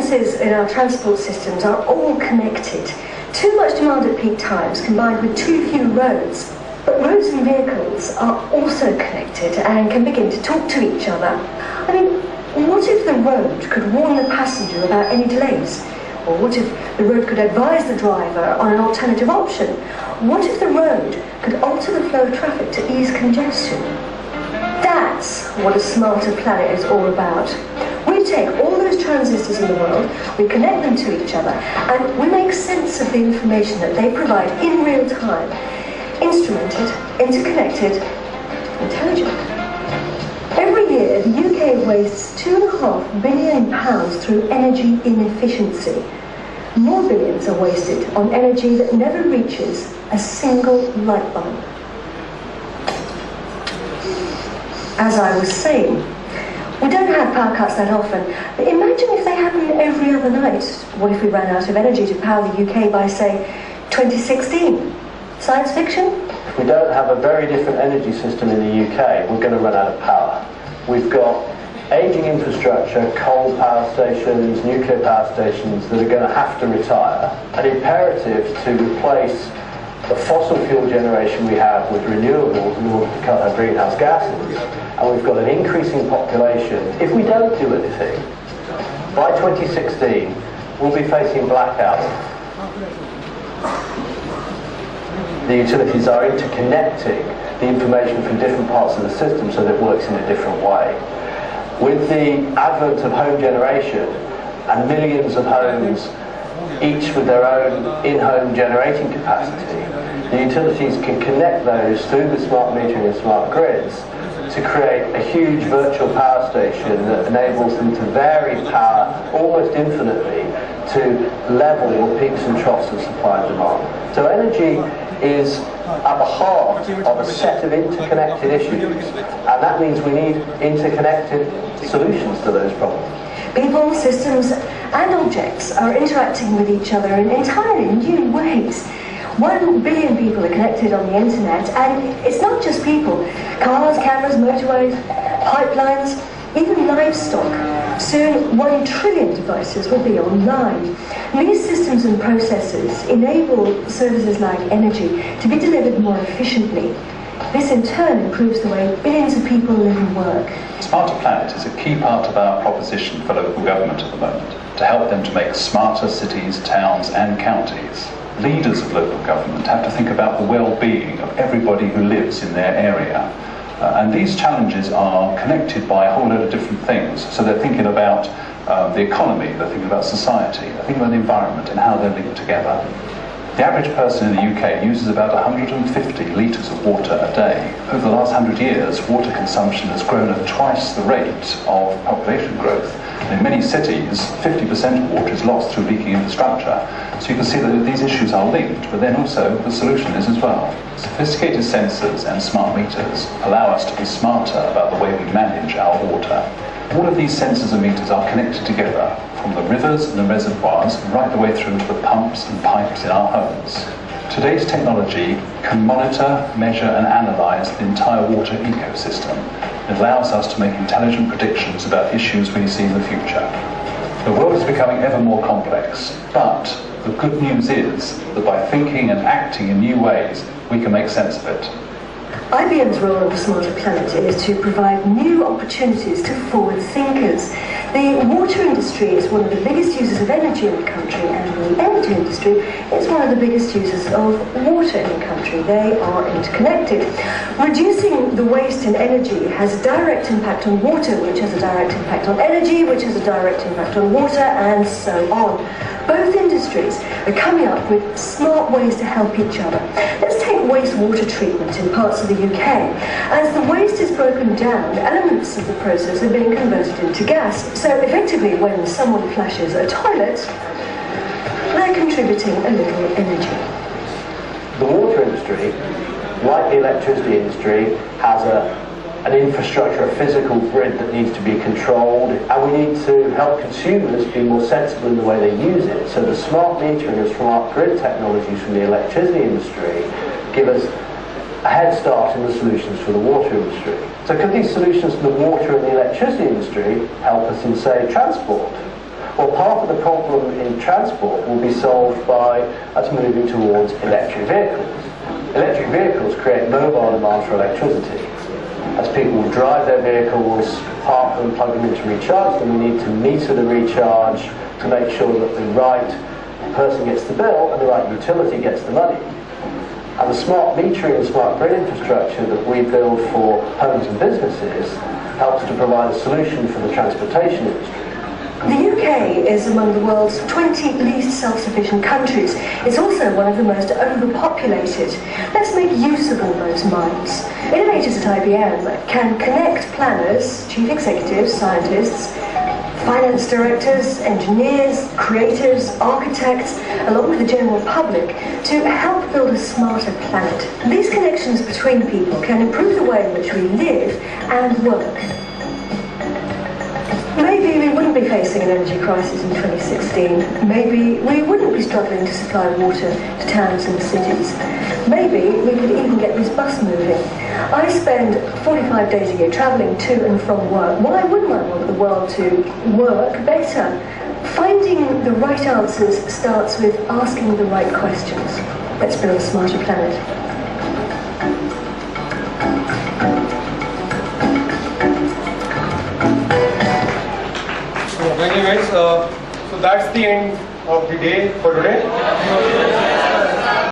businesses in our transport systems are all connected. Too much demand at peak times combined with too few roads. But roads and vehicles are also connected and can begin to talk to each other. I mean, what if the road could warn the passenger about any delays? Or what if the road could advise the driver on an alternative option? What if the road could alter the flow of traffic to ease congestion? That's what a smarter planet is all about. We take all those transistors in the world, we connect them to each other, and we make sense of the information that they provide in real time. Instrumented, interconnected, intelligent. Every year, the UK wastes £2.5 billion through energy inefficiency. More billions are wasted on energy that never reaches a single light bulb. As I was saying, we don't have power cuts that often, but imagine if they happened every other night. What if we ran out of energy to power the UK by, say, 2016? Science fiction? If we don't have a very different energy system in the UK, we're going to run out of power. We've got ageing infrastructure, coal power stations, nuclear power stations that are going to have to retire. An imperative to replace the fossil fuel generation we have with renewables in order to cut our greenhouse gases. And we've got an increasing population. If we don't do anything, by 2016, we'll be facing blackouts. The utilities are interconnecting the information from different parts of the system so that it works in a different way. With the advent of home generation and millions of homes, each with their own in-home generating capacity, the utilities can connect those through the smart metering and smart grids to create a huge virtual power station that enables them to vary power almost infinitely to level the peaks and troughs of supply and demand. So energy is at the heart of a set of interconnected issues, and that means we need interconnected solutions to those problems. People, systems and objects are interacting with each other in entirely new ways. 1 billion people are connected on the internet, and it's not just people. Cars, cameras, motorways, pipelines, even livestock. Soon 1 trillion devices will be online. These systems and processes enable services like energy to be delivered more efficiently. This in turn improves the way billions of people live and work. Smarter Planet is a key part of our proposition for local government at the moment, to help them to make smarter cities, towns and counties. Leaders of local government have to think about the well-being of everybody who lives in their area. And these challenges are connected by a whole load of different things. So they're thinking about the economy, they're thinking about society, they're thinking about the environment and how they're linked together. The average person in the UK uses about 150 litres of water a day. Over the last 100 years, water consumption has grown at twice the rate of population growth. And in many cities, 50% of water is lost through leaking infrastructure. So you can see that these issues are linked, but then also the solution is as well. Sophisticated sensors and smart meters allow us to be smarter about the way we manage our water. All of these sensors and meters are connected together, from the rivers and the reservoirs right the way through to the pumps and pipes in our homes. Today's technology can monitor, measure and analyse the entire water ecosystem. It allows us to make intelligent predictions about issues we see in the future. The world is becoming ever more complex, but the good news is that by thinking and acting in new ways, we can make sense of it. IBM's role in the Smarter Planet is to provide new opportunities to forward thinkers. The water industry is one of the biggest users of energy in the country, and the energy industry is one of the biggest users of water in the country. They are interconnected. Reducing the waste in energy has a direct impact on water, which has a direct impact on energy, which has a direct impact on water, and so on. Both industries are coming up with smart ways to help each other. Let's take wastewater treatment in parts of the UK. As the waste is broken down, elements of the process are being converted into gas. So effectively, when someone flushes a toilet, they're contributing a little energy. The water industry, like the electricity industry, has an infrastructure, a physical grid that needs to be controlled, and we need to help consumers be more sensible in the way they use it. So the smart metering and smart grid technologies from the electricity industry give us a head start in the solutions for the water industry. So could these solutions for the water and the electricity industry help us in, say, transport? Well, part of the problem in transport will be solved by us moving towards electric vehicles. Electric vehicles create mobile demand for electricity. As people drive their vehicles, park them, plug them in to recharge them, we need to meter the recharge to make sure that the right person gets the bill and the right utility gets the money. And the smart metering and smart grid infrastructure that we build for homes and businesses helps to provide a solution for the transportation industry. The UK is among the world's 20 least self-sufficient countries. It's also one of the most overpopulated. Let's make use of all those minds. Innovators at IBM can connect planners, chief executives, scientists, finance directors, engineers, creatives, architects, along with the general public, to help build a smarter planet. These connections between people can improve the way in which we live and work. Maybe we wouldn't be facing an energy crisis in 2016. Maybe we wouldn't be struggling to supply water to towns and cities. Maybe we could even get this bus moving. I spend 45 days a year travelling to and from work. Why wouldn't I want the world to work better? Finding the right answers starts with asking the right questions. Let's build a smarter planet. Thank you guys. So that's the end of the day for today.